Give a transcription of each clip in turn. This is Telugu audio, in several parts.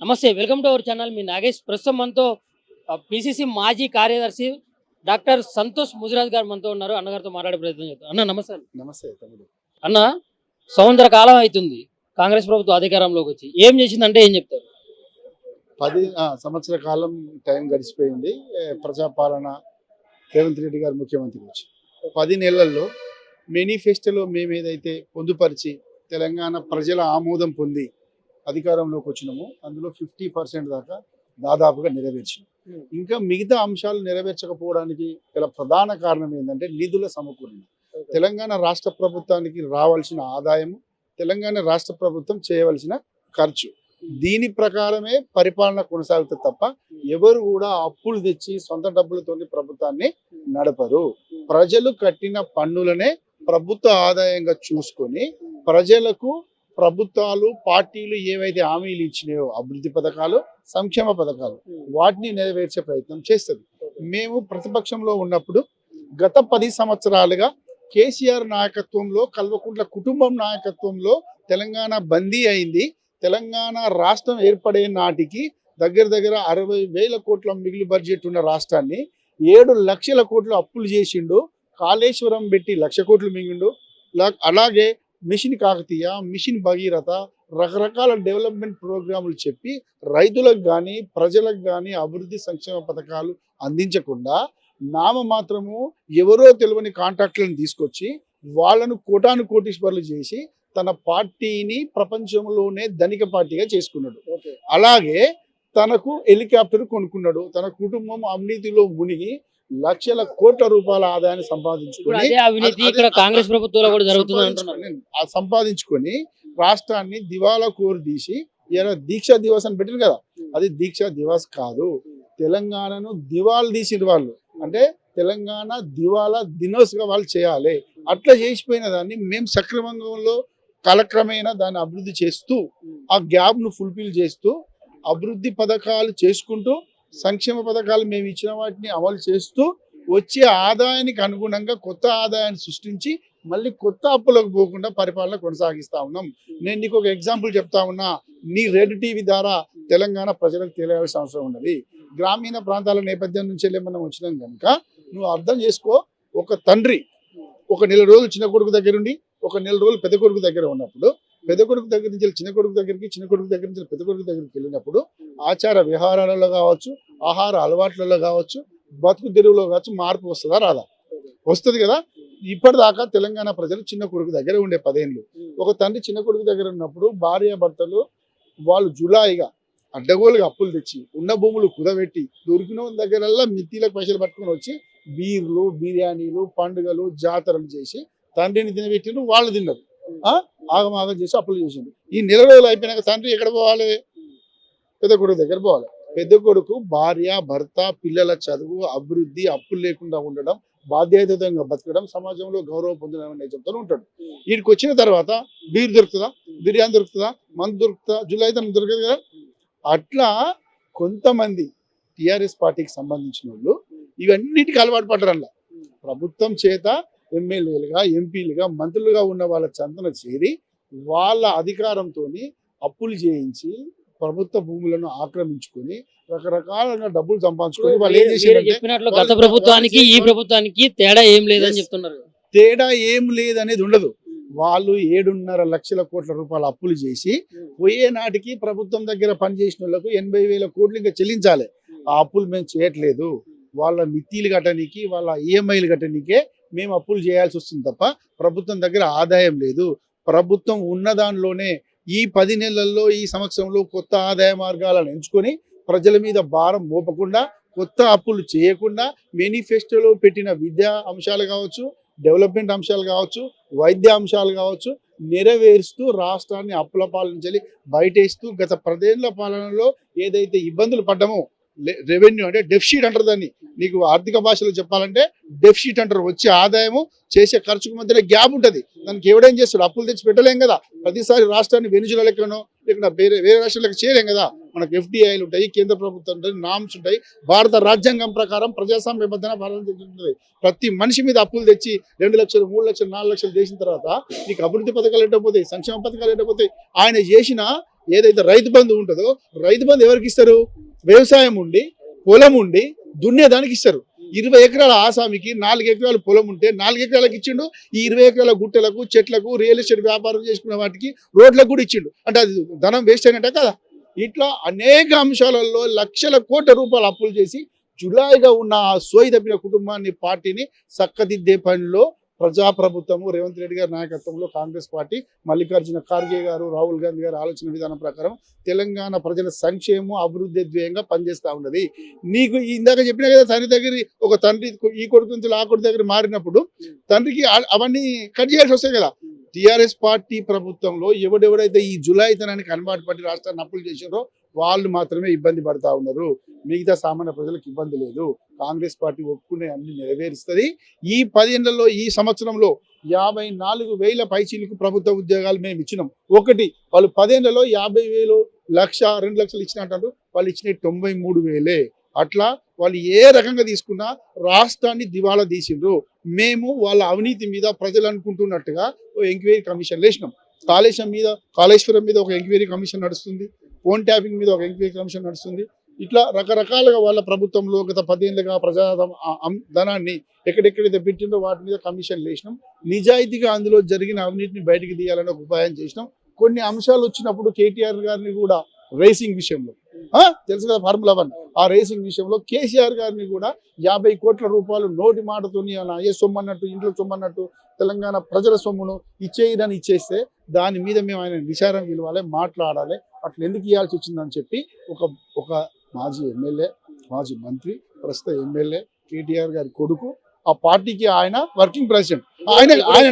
నమస్తే, వెల్కమ్ టు అవర్ ఛానల్. మీ నాగేష్. ప్రస్తుతం మనతో పిసిసి మాజీ కార్యదర్శి డాక్టర్ సంతోష్ ముజిరాజ్ గారు మనతో ఉన్నారు. అన్నగారితో మాట్లాడే ప్రయత్నం చేద్దాం. అన్న నమస్తే. నమస్తే తమ్ముడు. అన్న, సంవత్సర కాలం అవుతుంది కాంగ్రెస్ ప్రభుత్వం అధికారంలోకి వచ్చి. ఏం చేసిందంటే ఏం చెప్తారు? 10 సంవత్సర కాలం టైం గడిచిపోయింది. ప్రజాపాలన రేవంత్ రెడ్డి గారు ముఖ్యమంత్రి వచ్చి 10 నెలల్లో మేనిఫెస్టోలో మేము ఏదైతే పొందుపరిచి తెలంగాణ ప్రజల ఆమోదం పొంది అధికారంలోకి వచ్చినామో అందులో 50% దాకా దాదాపుగా నెరవేర్చినాం. ఇంకా మిగతా అంశాలు నెరవేర్చకపోవడానికి గల ప్రధాన కారణం ఏంటంటే నిధుల సమకూరణ. తెలంగాణ రాష్ట్ర ప్రభుత్వానికి రావాల్సిన ఆదాయము, తెలంగాణ రాష్ట్ర ప్రభుత్వం చేయవలసిన ఖర్చు, దీని ప్రకారమే పరిపాలన కొనసాగుతుంది తప్ప ఎవరు కూడా అప్పులు తెచ్చి సొంత డబ్బులతో ప్రభుత్వాన్ని నడపరు. ప్రజలు కట్టిన పన్నులనే ప్రభుత్వ ఆదాయంగా చూసుకొని ప్రజలకు ప్రభుత్వాలు పార్టీలు ఏవైతే హామీలు ఇచ్చినాయో అభివృద్ధి పథకాలు, సంక్షేమ పథకాలు, వాటిని నెరవేర్చే ప్రయత్నం చేస్తుంది. మేము ప్రతిపక్షంలో ఉన్నప్పుడు గత 10 సంవత్సరాలుగా కేసీఆర్ నాయకత్వంలో, కల్వకుంట్ల కుటుంబం నాయకత్వంలో తెలంగాణ బందీ అయింది. తెలంగాణ రాష్ట్రం ఏర్పడే నాటికి దగ్గర 60,000 కోట్ల మిగులు బడ్జెట్ ఉన్న రాష్ట్రాన్ని 7 లక్షల కోట్లు అప్పులు చేసిండు. కాళేశ్వరం పెట్టి 1,00,000 కోట్లు మింగిండు. అలాగే మిషన్ కాకతీయ, మిషన్ భగీరథ, రకరకాల డెవలప్మెంట్ ప్రోగ్రాములు చెప్పి రైతులకు కానీ ప్రజలకు కానీ అభివృద్ధి సంక్షేమ పథకాలు అందించకుండా నామమాత్రము ఎవరో తెలియని కాంట్రాక్టులను తీసుకొచ్చి వాళ్ళను కోటాను కోటీశ్వర్లు చేసి తన పార్టీని ప్రపంచంలోనే ధనిక పార్టీగా చేసుకున్నాడు. అలాగే తనకు హెలికాప్టర్ కొనుక్కున్నాడు. తన కుటుంబం అవినీతిలో మునిగి లక్షల కోట్ల రూపాయల ఆదాయాన్ని సంపాదించుకొని కాంగ్రెస్ ప్రభుత్వంలో కూడా జరుగుతుంది సంపాదించుకొని రాష్ట్రాన్ని దివాలా కోరు తీసి ఇలా దీక్షా దివస్ అని పెట్టింది కదా, అది దీక్షా దివస్ కాదు. తెలంగాణను దివాలా తీసిన వాళ్ళు అంటే తెలంగాణ దివాలా దినోస్గా వాళ్ళు చేయాలి. అట్లా చేసిపోయిన దాన్ని మేము సక్రమంలో కాలక్రమేణా దాన్ని అభివృద్ధి చేస్తూ ఆ గ్యాప్ను ఫుల్ఫిల్ చేస్తూ అభివృద్ధి పథకాలు చేసుకుంటూ సంక్షేమ పథకాలు మేము ఇచ్చిన వాటిని అమలు చేస్తూ వచ్చే ఆదాయానికి అనుగుణంగా కొత్త ఆదాయాన్ని సృష్టించి మళ్ళీ కొత్త అప్పులకు పోకుండా పరిపాలన కొనసాగిస్తా ఉన్నాం. నేను నీకు ఒక ఎగ్జాంపుల్ చెప్తా ఉన్నా. నీ రెడ్ టీవీ ద్వారా తెలంగాణ ప్రజలకు తెలియాల్సిన అవసరం ఉన్నది. గ్రామీణ ప్రాంతాల నేపథ్యం నుంచి మనం వచ్చినాం కనుక నువ్వు అర్థం చేసుకో. ఒక తండ్రి ఒక నెల రోజులు చిన్న కొడుకు దగ్గరుండి ఒక నెల రోజులు పెద్ద కొడుకు దగ్గర ఉన్నప్పుడు, పెద్ద కొడుకు దగ్గర నుంచి చిన్న కొడుకు దగ్గరికి, చిన్న కొడుకు దగ్గర నుంచి పెద్ద కొడుకు దగ్గరికి వెళ్ళినప్పుడు ఆచార విహారాలలో కావచ్చు, ఆహార అలవాట్లలో కావచ్చు, బతుకు తెరువులో కావచ్చు మార్పు వస్తుందా రాదా? వస్తుంది కదా. ఇప్పటిదాకా తెలంగాణ ప్రజలు చిన్న కొడుకు దగ్గర ఉండే 10 ఏళ్ళు. ఒక తండ్రి చిన్న కొడుకు దగ్గర ఉన్నప్పుడు భార్య భర్తలు వాళ్ళు జులాయిగా అడ్డగోలుగా అప్పులు తెచ్చి ఉన్న భూములు కుదబెట్టి దొరికిన దగ్గరల్లా మిత్తిలకు పైసలు పట్టుకొని వచ్చి బీర్లు, బిర్యానీలు, పండుగలు, జాతరలు చేసి తండ్రిని తినబెట్టిండ్రు. వాళ్ళు తిన్నారు, ఆగమాగం చేసి అప్పులు చేసిండు. ఈ నెల రోజులు అయిపోయినాక తండ్రి ఎక్కడ పోవాలి? పెద్ద కొడుకు దగ్గర పోవాలి. పెద్ద కొడుకు భార్య, భర్త, పిల్లల చదువు, అభివృద్ధి, అప్పులు లేకుండా ఉండడం, బాధ్యతగా బతకడం, సమాజంలో గౌరవం పొందడం అనే చెప్తూ ఉంటాడు. వీడికి వచ్చిన తర్వాత బీర్ దొరుకుతుందా, బిర్యానీ దొరుకుతుందా, మందు దొరుకుతుందా, జులై అయితే దొరకదు కదా. అట్లా కొంతమంది టిఆర్ఎస్ పార్టీకి సంబంధించిన వాళ్ళు ఇవన్నిటికీ అలవాటు పడ్డారల్లా. ప్రభుత్వం చేత ఎమ్మెల్యేలుగా, ఎంపీలుగా, మంత్రులుగా ఉన్న వాళ్ళ చందన చేరి వాళ్ళ అధికారంతో అప్పులు చేయించి ప్రభుత్వ భూములను ఆక్రమించుకొని రకరకాలుగా డబ్బులు సంపాదించుకొని వాళ్ళు ఏం చేశారు? గత ప్రభుత్వానికి ఈ ప్రభుత్వానికి తేడా ఏం లేదని చెప్తున్నారు. తేడా ఏం లేదనేది ఉండదు. వాళ్ళు 7.5 లక్షల కోట్ల రూపాయల అప్పులు చేసి పోయే నాటికి ప్రభుత్వం దగ్గర పనిచేసిన వాళ్ళకు 80,000 కోట్లు ఇంకా చెల్లించాలి. ఆ అప్పులు మేము చేయట్లేదు. వాళ్ళ మిత్తిలు కట్టడానికి, వాళ్ళ ఈఎంఐలు కట్టడానికే మేము అప్పులు చేయాల్సి వస్తుంది తప్ప ప్రభుత్వం దగ్గర ఆదాయం లేదు. ప్రభుత్వం ఉన్న దానిలోనే ఈ 10 నెలల్లో, ఈ సంవత్సరంలో కొత్త ఆదాయ మార్గాలను ఎంచుకొని ప్రజల మీద భారం మోపకుండా, కొత్త అప్పులు చేయకుండా మేనిఫెస్టోలో పెట్టిన విద్యా అంశాలు కావచ్చు, డెవలప్మెంట్ అంశాలు కావచ్చు, వైద్య అంశాలు కావచ్చు నెరవేరుస్తూ రాష్ట్రాన్ని అప్పుల పాలన బయటేస్తూ గత 10 ఏళ్ల పాలనలో ఏదైతే ఇబ్బందులు పడ్డామో, రెవెన్యూ అంటే డెఫిసిట్ అంటారు దాన్ని. నీకు ఆర్థిక భాషలో చెప్పాలంటే డెఫిసిట్ అంటారు. వచ్చే ఆదాయము చేసే ఖర్చుకు మధ్యన గ్యాప్ ఉంటుంది. దానికి ఎవడేం చేస్తాడు? అప్పులు తెచ్చి పెట్టలేం కదా. ప్రతిసారి రాష్ట్రాన్ని వెనుజుల లెక్కనో ఇక్కడ వేరే రాష్ట్రాలకు చేయలేం కదా. మనకు ఎఫ్డిఐలు ఉంటాయి, కేంద్ర ప్రభుత్వం ఉంటుంది, నామ్స్ ఉంటాయి. భారత రాజ్యాంగం ప్రకారం ప్రజాస్వామ్య బద్దన పాలన ఉంటుంది. ప్రతి మనిషి మీద అప్పులు తెచ్చి 2 లక్షలు, 3 లక్షలు, 4 లక్షలు చేసిన తర్వాత నీకు అభివృద్ధి పథకాలు ఎట్టకపోతాయి, సంక్షేమ పథకాలు ఎట్టకపోతాయి. ఆయన చేసిన ఏదైతే రైతు బంధు ఉంటుందో రైతు బంధు ఎవరికి ఇస్తారు? వ్యవసాయం ఉండి పొలం ఉండి దున్నేదానికి ఇస్తారు. 20 ఎకరాల ఆసామికి 4 ఎకరాల పొలం ఉంటే 4 ఎకరాలకు ఇచ్చిండు. ఈ 20 ఎకరాల గుట్టలకు చెట్లకు రియల్ ఎస్టేట్ వ్యాపారం చేసుకునే వాటికి రోడ్లకు కూడా ఇచ్చిండు. అంటే అది ధనం వేస్ట్ అయినట్టే కదా. ఇట్లా అనేక అంశాలలో లక్షల కోట్ల రూపాయలు అప్పులు చేసి జులాయిగా ఉన్న ఆ సోయి తప్పిన కుటుంబాన్ని పార్టీని చక్కదిద్దే పనిలో ప్రజాప్రభుత్వము రేవంత్ రెడ్డి గారి నాయకత్వంలో కాంగ్రెస్ పార్టీ మల్లికార్జున ఖార్గే గారు రాహుల్ గాంధీ గారు ఆలోచన విధానం ప్రకారం తెలంగాణ ప్రజల సంక్షేమం అభివృద్ధి ధ్యేయంగా పనిచేస్తూ ఉన్నది. నీకు ఇందాక చెప్పిన కదా తండ్రి దగ్గర ఒక తండ్రి ఈ కొడుకు నుంచి ఆ కొడుకు దగ్గర మారినప్పుడు తండ్రికి అవన్నీ కట్ చేయాల్సి వస్తాయి కదా. టిఆర్ఎస్ పార్టీ ప్రభుత్వంలో ఎవడెవడైతే ఈ జులాయితనానికి అలవాటు పట్టి రాష్ట్రాన్ని అప్పులు చేసినారో వాళ్ళు మాత్రమే ఇబ్బంది పడతా ఉన్నారు. మిగతా సామాన్య ప్రజలకు ఇబ్బంది లేదు. కాంగ్రెస్ పార్టీ ఒప్పుకునే అన్ని నెరవేరుస్తుంది. ఈ 10 ఏళ్లలో ఈ సంవత్సరంలో 54,000 పైచీలకు ప్రభుత్వ ఉద్యోగాలు మేము ఇచ్చినాం. ఒకటి వాళ్ళు 10 ఏళ్లలో 50,000 లక్ష 2 లక్షలు ఇచ్చినట్టు వాళ్ళు ఇచ్చిన 93,000. అట్లా వాళ్ళు ఏ రకంగా తీసుకున్నా రాష్ట్రాన్ని దివాలా తీసిండ్రు. మేము వాళ్ళ అవినీతి మీద ప్రజలు అనుకుంటున్నట్టుగా ఎంక్వైరీ కమిషన్ వేసినాం. కాళేశ్వరం మీద ఒక ఎంక్వైరీ కమిషన్ నడుస్తుంది. ఫోన్ ట్యాపింగ్ మీద ఒక ఎంక్వైరీ కమిషన్ నడుస్తుంది. ఇట్లా రకరకాలుగా వాళ్ళ ప్రభుత్వంలో గత 10 ఏళ్ళుగా ప్రజా ధనాన్ని ఎక్కడెక్కడైతే పెట్టిందో వాటి మీద కమిషన్లు వేసినాం. నిజాయితీగా అందులో జరిగిన అవినీతిని బయటికి తీయాలని ఒక ఉపాయం చేసినాం. కొన్ని అంశాలు వచ్చినప్పుడు కేటీఆర్ గారిని కూడా రేసింగ్ విషయంలో తెలుసు కదా ఫార్ములా 1 ఆ రేసింగ్ విషయంలో కేసీఆర్ గారిని కూడా 50 కోట్ల రూపాయలు నోటి మాటతోని అయ్యే సొమ్ము అన్నట్టు ఇంట్లో సొమ్ము అన్నట్టు తెలంగాణ ప్రజల సొమ్మును ఇచ్చేయదని ఇచ్చేస్తే దాని మీద మేము ఆయన విచారణ పిలవాలి, మాట్లాడాలి. అట్లా ఎందుకు ఇవ్వాల్సి వచ్చిందని చెప్పి ఒక మాజీ ఎమ్మెల్యే, మాజీ మంత్రి, ప్రస్తుత ఎమ్మెల్యే కేటీఆర్ గారి కొడుకు, ఆ పార్టీకి ఆయన వర్కింగ్ ప్రెసిడెంట్, ఆయన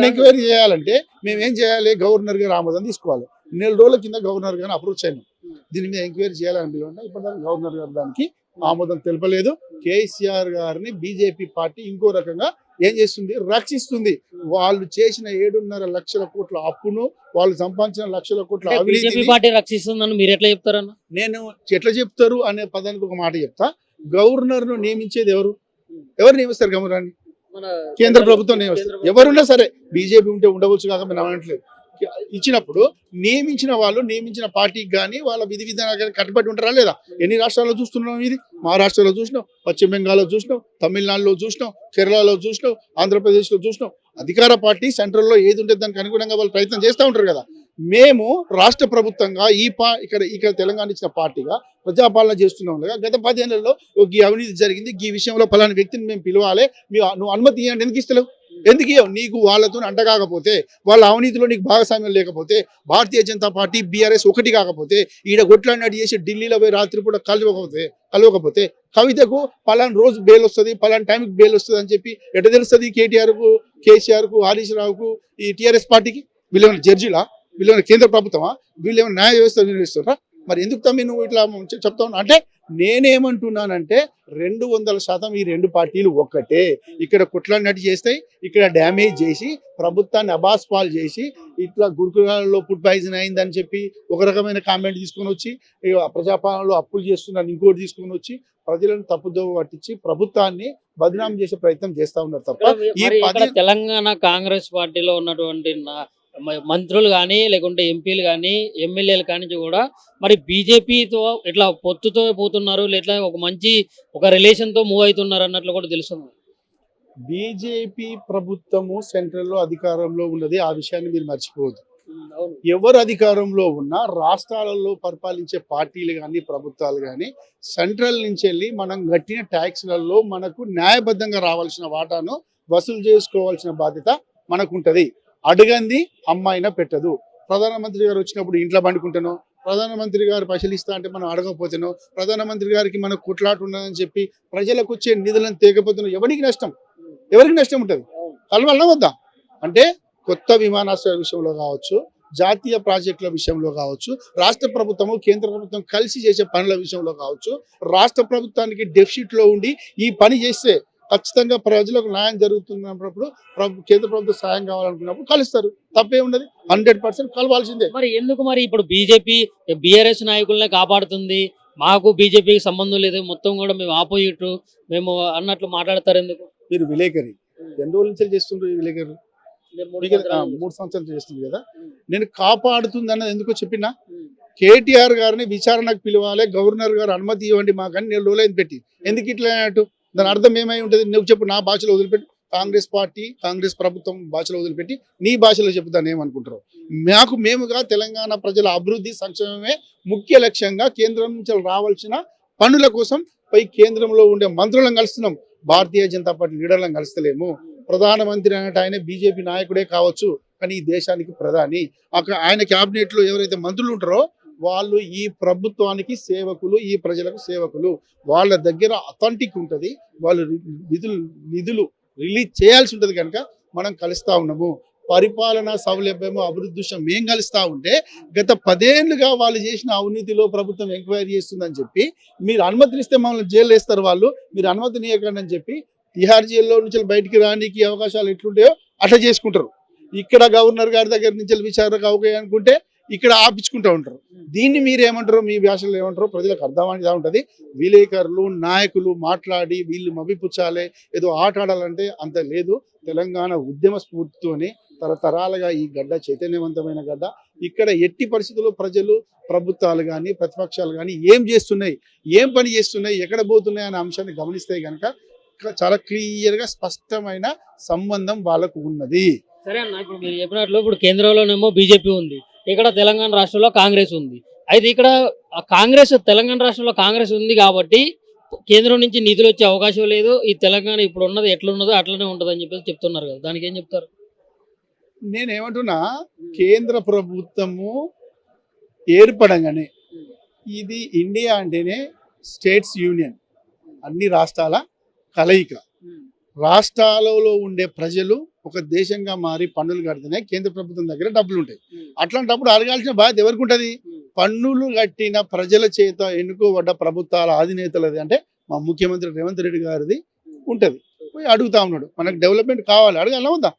ఎంక్వైరీ చేయాలంటే మేము ఏం చేయాలి? గవర్నర్ గారు ఆమోదం తీసుకోవాలి. 4 రోజుల కింద గవర్నర్ గారిని అప్రోచ్ అయినాం. దీని మీద ఎంక్వైరీ చేయాలని పిలవండి. ఇప్పటిదాకా గవర్నర్ గారు దానికి ఆమోదం తెలపలేదు. కేసీఆర్ గారిని బీజేపీ పార్టీ ఇంకో రకంగా ఏం చేస్తుంది? రక్షిస్తుంది. వాళ్ళు చేసిన 7.5 లక్షల కోట్ల అప్పును, వాళ్ళు సంపాదించిన లక్షల కోట్ల బీజేపీ పార్టీ రక్షిస్తుందని మీరు ఎట్లా చెప్తారన్న? నేను ఎట్లా చెప్తారు అనే పదానికి ఒక మాట చెప్తా. గవర్నర్ ను నియమించేది ఎవరు నియమిస్తారు? గవర్నర్ని కేంద్ర ప్రభుత్వం నియమిస్తారు. ఎవరున్నా సరే బీజేపీ ఉంటే ఉండవచ్చు కాక మేము అనట్లేదు. ఇచ్చినప్పుడు నియమించిన పార్టీకి కానీ వాళ్ళ విధి విధానాలు కట్టుబడి ఉంటారా లేదా? ఎన్ని రాష్ట్రాల్లో చూస్తున్నాం? ఇది మహారాష్ట్రలో చూసినాం, పశ్చిమ బెంగాల్లో చూసినాం, తమిళనాడులో చూసినాం, కేరళలో చూసినాం, ఆంధ్రప్రదేశ్లో చూసినాం. అధికార పార్టీ సెంట్రల్లో ఏది ఉంటే దానికి అనుగుణంగా వాళ్ళు ప్రయత్నం చేస్తూ ఉంటారు కదా. మేము రాష్ట్ర ప్రభుత్వంగా ఇక్కడ తెలంగాణ ఇచ్చిన పార్టీగా ప్రజాపాలన చేస్తున్నాం కదా. గత 10 ఏళ్లలో ఈ అవినీతి జరిగింది, ఈ విషయంలో ఫలాని వ్యక్తిని మేము పిలవాలి, నువ్వు అనుమతి ఇవ్వండి. ఎందుకు ఇస్తలేవు? ఎందుకు ఇవ్వవు? నీకు వాళ్ళతో అంటకాకపోతే, వాళ్ళ అవినీతిలో నీకు భాగస్వామ్యం లేకపోతే, భారతీయ జనతా పార్టీ బీఆర్ఎస్ ఒకటి కాకపోతే, ఈడ కొట్లాడినట్టు చేసి ఢిల్లీలో పోయి రాత్రిపూట కలవకపోతే కవితకు పలానా రోజు బెయిల్ వస్తుంది, పలానా టైంకి బెయిల్ వస్తుంది అని చెప్పి ఎట్లా తెలుస్తుంది? కేటీఆర్కు, కేసీఆర్కు, హరీష్ రావుకు, ఈ టీఆర్ఎస్ పార్టీకి వీళ్ళేమైనా జడ్జిలా? వీళ్ళేమైనా కేంద్ర ప్రభుత్వమా? వీళ్ళేమైనా న్యాయ వ్యవస్థ వినియోగిస్తారా? మరి ఎందుకు తమ్మి నువ్వు ఇట్లా చెప్తా ఉన్నా అంటే నేనేమంటున్నానంటే 200% ఈ 2 పార్టీలు ఒక్కటే. ఇక్కడ కుట్లన్నట్టు చేస్తాయి, ఇక్కడ డ్యామేజ్ చేసి ప్రభుత్వాన్ని అబాస్పాలు చేసి ఇట్లా గురుకులాల్లో ఫుడ్ పాయిజన్ అయిందని చెప్పి ఒక రకమైన కామెంట్ తీసుకొని వచ్చి ప్రజాపాలనలో అప్పులు చేస్తున్నాను ఇంకోటి తీసుకొని వచ్చి ప్రజలను తప్పుదోవ పట్టించి ప్రభుత్వాన్ని బదనాం చేసే ప్రయత్నం చేస్తా ఉన్నారు తప్ప ఈ తెలంగాణ కాంగ్రెస్ పార్టీలో ఉన్నటువంటి మంత్రులు కానీ లేకుంటే ఎంపీలు కానీ ఎమ్మెల్యేలు కానీ కూడా మరి బీజేపీతో ఇట్లా పొత్తుతో పోతున్నారు, ఇట్లా ఒక రిలేషన్తో మూవ్ అవుతున్నారు అన్నట్లు కూడా తెలుస్తుంది. బీజేపీ ప్రభుత్వము సెంట్రల్లో అధికారంలో ఉన్నది, ఆ విషయాన్ని మీరు మర్చిపోవద్దు. ఎవరు అధికారంలో ఉన్నా రాష్ట్రాలలో పరిపాలించే పార్టీలు కానీ ప్రభుత్వాలు కానీ సెంట్రల్ నుంచి వెళ్ళి మనం కట్టిన ట్యాక్స్లలో మనకు న్యాయబద్ధంగా రావాల్సిన వాటాను వసూలు చేసుకోవాల్సిన బాధ్యత మనకుంటది. అడగంది అమ్మాయినా పెట్టదు. ప్రధానమంత్రి గారు వచ్చినప్పుడు ఇంట్లో పండుకుంటానో, ప్రధానమంత్రి గారు పైసలు ఇస్తా అంటే మనం అడగకపోతేనో, ప్రధానమంత్రి గారికి మనకు కుట్లాట ఉన్నదని చెప్పి ప్రజలకు వచ్చే నిధులను తేకపోతేనో ఎవరికి నష్టం ఉంటుంది? కలవడం వద్దా అంటే కొత్త విమానాశ్రయాల విషయంలో కావచ్చు, జాతీయ ప్రాజెక్టుల విషయంలో కావచ్చు, రాష్ట్ర ప్రభుత్వము కేంద్ర ప్రభుత్వం కలిసి చేసే పనుల విషయంలో కావచ్చు, రాష్ట్ర ప్రభుత్వానికి డెఫిసిట్లో ఉండి ఈ పని చేస్తే ఖచ్చితంగా ప్రజలకు న్యాయం జరుగుతున్నప్పుడు కేంద్ర ప్రభుత్వం సాయం కావాలనుకున్నప్పుడు కలుస్తారు. తప్పే ఉన్నది, 100% కలవాల్సిందే. మరి ఎందుకు మరి ఇప్పుడు బీజేపీ బీఆర్ఎస్ నాయకులనే కాపాడుతుంది, మాకు బీజేపీకి సంబంధం లేదు, మొత్తం కూడా మేము ఆపోజిట్ మేము అన్నట్లు మాట్లాడతారు ఎందుకు? మీరు విలేకరి ఎన్ని రోజుల నుంచి చేస్తుండ్రు? ఈ విలేకరు 3 సంవత్సరాలు చేస్తుంది కదా. నేను కాపాడుతుంది అన్నది ఎందుకో చెప్పినా కేటీఆర్ గారిని విచారణకు పిలవాలి, గవర్నర్ గారు అనుమతి ఇవ్వండి మాకని 4 రోజులైంది పెట్టి. ఎందుకు ఇట్లా అన్నట్టు? దాని అర్థం ఏమై ఉంటుంది? నువ్వు చెప్పు, నా భాషలో వదిలిపెట్టి కాంగ్రెస్ పార్టీ కాంగ్రెస్ ప్రభుత్వం భాషలో వదిలిపెట్టి నీ భాషలో చెప్తాను ఏమనుకుంటారు. మేముగా తెలంగాణ ప్రజల అభివృద్ధి సంక్షేమమే ముఖ్య లక్ష్యంగా కేంద్రం నుంచి రావాల్సిన పనుల కోసం పై కేంద్రంలో ఉండే మంత్రులను కలుస్తున్నాం. భారతీయ జనతా పార్టీ లీడర్లను కలుస్తలేము. ప్రధానమంత్రి అన్నట్టు ఆయన బీజేపీ నాయకుడే కావచ్చు, కానీ ఈ దేశానికి ప్రధాని. ఆయన క్యాబినెట్ లో ఎవరైతే మంత్రులు ఉంటారో వాళ్ళు ఈ ప్రభుత్వానికి సేవకులు, ఈ ప్రజలకు సేవకులు. వాళ్ళ దగ్గర అథెంటిక్ ఉంటుంది. వాళ్ళు నిధులు రిలీజ్ చేయాల్సి ఉంటుంది. కనుక మనం కలుస్తా ఉన్నాము. పరిపాలన సౌలభ్యము అభివృద్ధి విషయం మేం కలుస్తా ఉంటే గత 10 ఏళ్లుగా వాళ్ళు చేసిన అవినీతిలో ప్రభుత్వం ఎంక్వైరీ చేస్తుందని చెప్పి మీరు అనుమతినిస్తే మమ్మల్ని జైలు వేస్తారు వాళ్ళు, మీరు అనుమతినియకండి అని చెప్పి తిహార్ జైల్లో నుంచి బయటికి రానికి అవకాశాలు ఎట్లుంటాయో అట్లా చేసుకుంటారు. ఇక్కడ గవర్నర్ గారి దగ్గర నుంచి విచారణకు అవకాశం అనుకుంటే ఇక్కడ ఆపించుకుంటూ ఉంటారు. దీన్ని మీరు ఏమంటారు, మీ భాషలో ఏమంటారో ప్రజలకు అర్థమని ఉంటుంది. విలేకరులు నాయకులు మాట్లాడి వీళ్ళు మభ్యపుచ్చాలే, ఏదో ఆట ఆడాలంటే అంత లేదు. తెలంగాణ ఉద్యమ స్ఫూర్తితోనే తరతరాలుగా ఈ గడ్డ చైతన్యవంతమైన గడ్డ. ఇక్కడ ఎట్టి పరిస్థితుల్లో ప్రజలు, ప్రభుత్వాలు కానీ ప్రతిపక్షాలు కానీ ఏం చేస్తున్నాయి, ఏం పని చేస్తున్నాయి, ఎక్కడ పోతున్నాయి అనే అంశాన్ని గమనిస్తే కనుక చాలా క్లియర్గా స్పష్టమైన సంబంధం వాళ్ళకు ఉన్నది. సరే అన్న, ఇప్పుడు మీరు చెప్పినట్లు ఇప్పుడు కేంద్రంలోనేమో బీజేపీ ఉంది, ఇక్కడ తెలంగాణ రాష్ట్రంలో కాంగ్రెస్ ఉంది. అయితే ఇక్కడ కాంగ్రెస్ తెలంగాణ రాష్ట్రంలో కాంగ్రెస్ ఉంది కాబట్టి కేంద్రం నుంచి నిధులు వచ్చే అవకాశం లేదు. ఈ తెలంగాణ ఇప్పుడు ఉన్నది ఎట్లున్నదో అట్లనే ఉంటుంది అని చెప్పేసి చెప్తున్నారు కదా, దానికి ఏం చెప్తారు? నేనేమంటున్నా, కేంద్ర ప్రభుత్వము ఏర్పడంగానే ఇది ఇండియా అంటేనే స్టేట్స్ యూనియన్, అన్ని రాష్ట్రాల కలయిక. రాష్ట్రాలలో ఉండే ప్రజలు ఒక దేశంగా మారి పన్నులు కడితేనే కేంద్ర ప్రభుత్వం దగ్గర డబ్బులు ఉంటాయి. అట్లాంటప్పుడు అడగాల్సిన బాధ్యత ఎవరికి ఉంటుంది? పన్నులు కట్టిన ప్రజల చేత ఎన్నుకోబడ్డ ప్రభుత్వాల అధినేతలది, అంటే మా ముఖ్యమంత్రి రేవంత్ రెడ్డి గారిది ఉంటుంది. పోయి అడుగుతా ఉన్నాడు, మనకు డెవలప్మెంట్ కావాలి, అడగాల ఉందా?